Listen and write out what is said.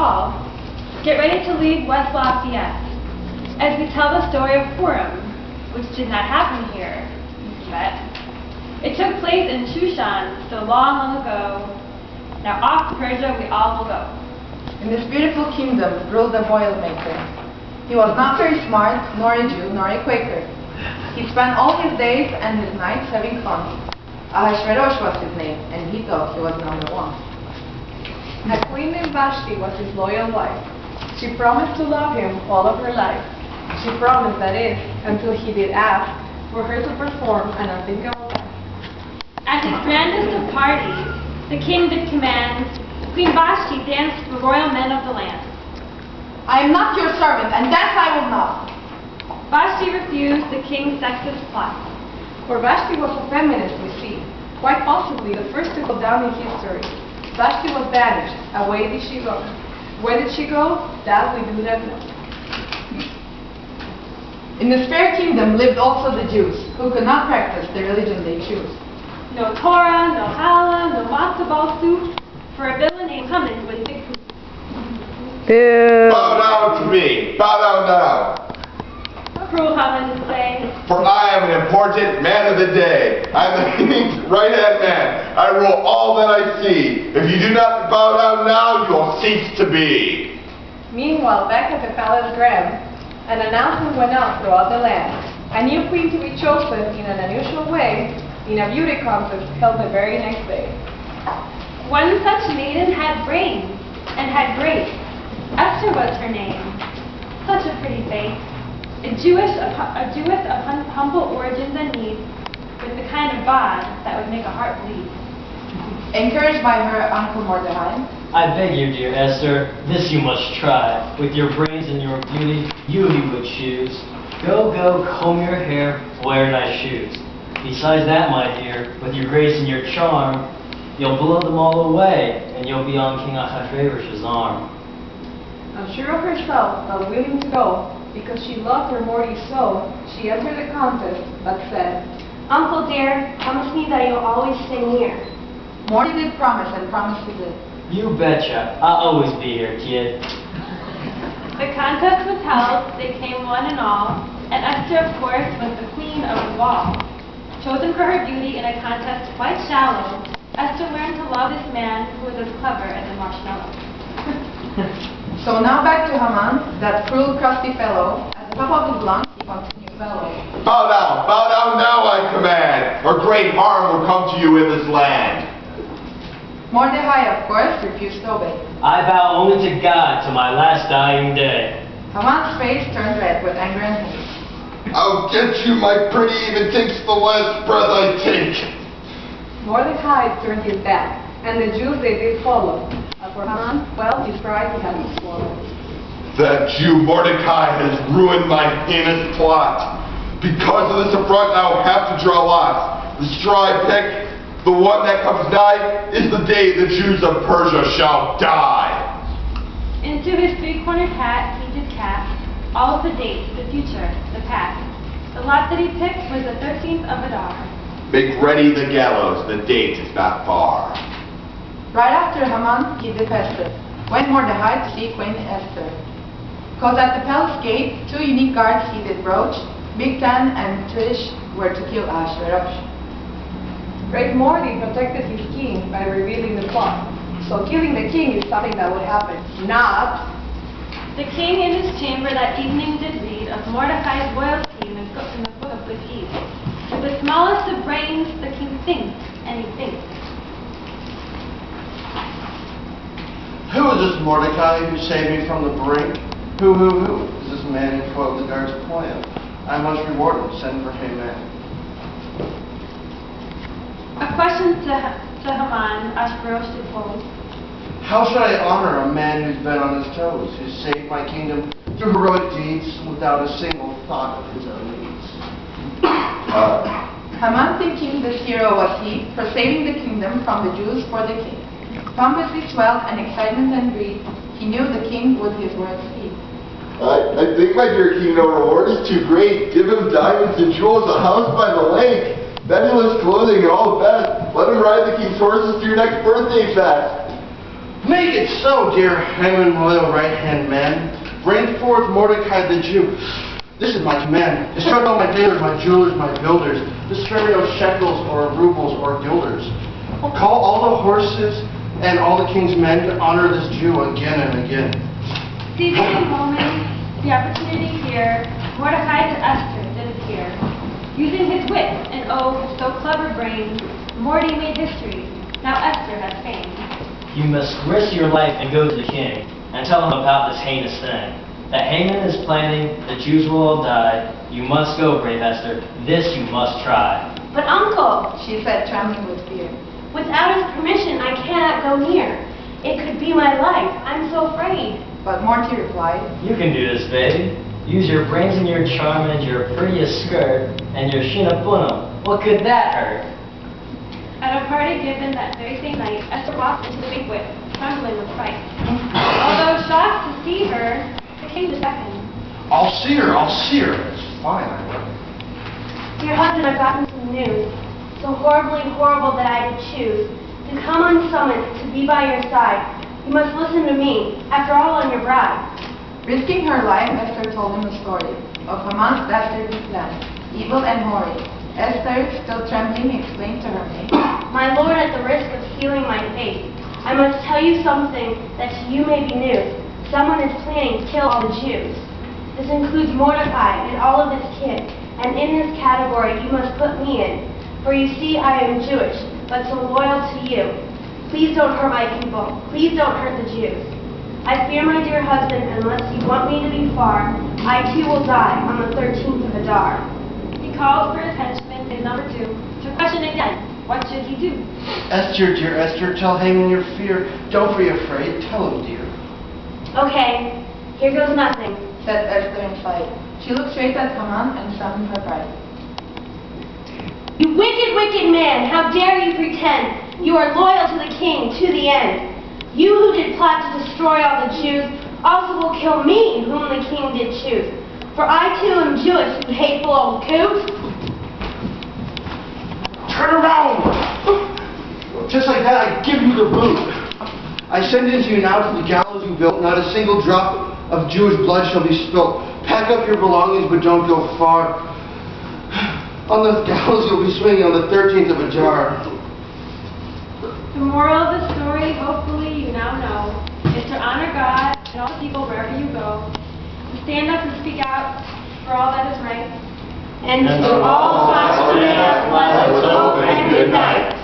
fall, get ready to leave West Lafayette. As we tell the story of Purim, which did not happen here, but it took place in Shushan so long, long ago. Now off to Persia we all will go. In this beautiful kingdom ruled a boilermaker. He was not very smart, nor a Jew, nor a Quaker. He spent all his days and his nights having fun. Ahasuerus was his name, and he thought he was number one. A queen named Vashti was his loyal wife. She promised to love him all of her life. She promised, that is, until he did ask, for her to perform an unthinkable task. At his grandest of parties, the king did command Queen Vashti dance with the royal men of the land. I am not your servant, and dance I will not. Vashti refused the king's sexist plot. For Vashti was a feminist, we see, quite possibly the first to go down in history. Vashti was banished. Away did she go. Where did she go? That we do not know. In this fair kingdom lived also the Jews, who could not practice the religion they choose. No Torah, no challah, no matzo ball soup, for a villain named Haman with big food. Bow down to me. Bow down now. Cruel Haman would say, For I am an important man of the day. I am the king's right-hand man. I rule all that I see. If you do not bow down now, you will cease to be. Meanwhile, back at the palace grand, an announcement went out throughout the land. A new queen to be chosen in an unusual way in a beauty contest held the very next day. one such maiden had brains and had grace. Esther was her name. Such a pretty face. A Jewess of humble origins and needs, with the kind of bod that would make a heart bleed. Encouraged by her uncle Mordecai, I beg you, dear Esther, this you must try. With your brains and your beauty, you he would choose. Go, comb your hair, wear nice shoes. Besides that, my dear, with your grace and your charm, you'll blow them all away, and you'll be on King Ahasuerus' arm. Unsure of herself, but willing to go, because she loved her Morty so, she entered the contest, but said, Uncle dear, promise me that you'll always stay near. Morty did promise, and promise he did. You betcha. I'll always be here, kid. The contest was held, they came one and all, and Esther, of course, was the queen of the ball. Chosen for her beauty in a contest quite shallow, Esther learned to love this man who was as clever as a marshmallow. So now back to Haman, that cruel, crusty fellow. At the top of his lungs, he continued bellowing. Bow down now, I command, or great harm will come to you in this land. Mordecai, of course, refused to obey. I vow only to God to my last dying day. Haman's face turned red with anger and hate. I'll get you, my pretty, even takes the last breath I take. Mordecai turned his back, and the Jews they did follow. As for Haman, well, his pride he had to swallow. That Jew Mordecai has ruined my heinous plot. Because of this affront, I will have to draw lots. The straw I pick, the one that comes nigh, is the day the Jews of Persia shall die. Into his three-cornered hat he did cast all of the dates, the future, the past. The lot that he picked was the 13th of Adar. Make ready the gallows, the date is not far. Right after Haman, he defested, went Mordecai to see Queen Esther. Cause at the palace gate, two unique guards he did broach, Big Ten and Trish were to kill Ahasuerus. Great Morty protected his king by revealing the plot. So killing the king is something that would happen, not... The king in his chamber that evening did read of Mordecai's loyalty in the book of good deeds. With the smallest of brains, the king thinks, and he thinks. Who is this Mordecai who saved me from the brink? Who is this man who foiled the guard's plan? I must reward him, send for him man. A question to Haman, Ahasuerus did pose. How should I honor a man who's been on his toes, who saved my kingdom through heroic deeds without a single thought of his own needs? Haman, thinking this hero was he, for saving the kingdom from the Jews for the king. Pompously swelled and excitement and greed, he knew the king would his words heed. I think my dear king, no reward is too great. Give him diamonds and jewels, a house by the lake, fabulous clothing and all the best. Let him ride the king's horses to your next birthday fest. Make it so, dear Haman, loyal right-hand man. Bring forth Mordecai the Jew. This is my command. Instruct all my tailors, my jewelers, my builders. Disturb no shekels or rubles or guilders. Call all the horses and all the king's men to honor this Jew again and again. Seizing the moment, the opportunity here, Mordecai to Esther did appear. Using his wit and so clever brain, Morty made history. Now Esther has fame. You must risk your life and go to the king and tell him about this heinous thing. That Haman is planning, the Jews will all die. You must go, brave Esther. This you must try. But uncle, She said, trembling with fear. without his permission I cannot go near. It could be my life. I'm so afraid. But Morty replied, You can do this, baby. Use your brains and your charm and your prettiest skirt and your shinabunum. What could that hurt? At a party given that very same night, Esther walked into the banquet, trembling with fright. Although shocked to see her, the king was beckoned. I'll see her, I'll see her. It's fine, I will. Dear husband, I've gotten some news, so horribly horrible that I did choose to come unsummoned to be by your side. You must listen to me. After all, I'm your bride. risking her life, Esther told him a story of Haman's dastardly plan, evil and horrid. Esther, still trembling, explained to her maid, My lord, at the risk of sealing my fate, I must tell you something that to you may be news. Someone is planning to kill all the Jews. This includes Mordecai and all of his kin, and in this category you must put me in. For you see, I am Jewish, but so loyal to you. Please don't hurt my people. Please don't hurt the Jews. I fear, my dear husband, unless you want me to be far, I too will die on the 13th of Adar. He calls for his henchmen, and number 2, to question again, what should he do? Esther, dear Esther, tell Haman your fear. Don't be afraid. Tell him, dear. Okay, here goes nothing. said Esther inside. She looked straight at Haman and summoned her bride. You wicked, wicked man, how dare you pretend you are loyal to the king to the end. You who did plot to destroy all the Jews also will kill me, whom the king did choose. For I too am Jewish, you hateful old coot. Turn around! Just like that, I give you the boot. I sentence you now to the gallows you built. Not a single drop of Jewish blood shall be spilt. Pack up your belongings, but don't go far. On the gallows you'll be swinging on the 13th of Adar. The moral of the story, hopefully you now know, is to honor God and all the people wherever you go, to stand up and speak out for all that is right, and to all foster blessed hope and good night.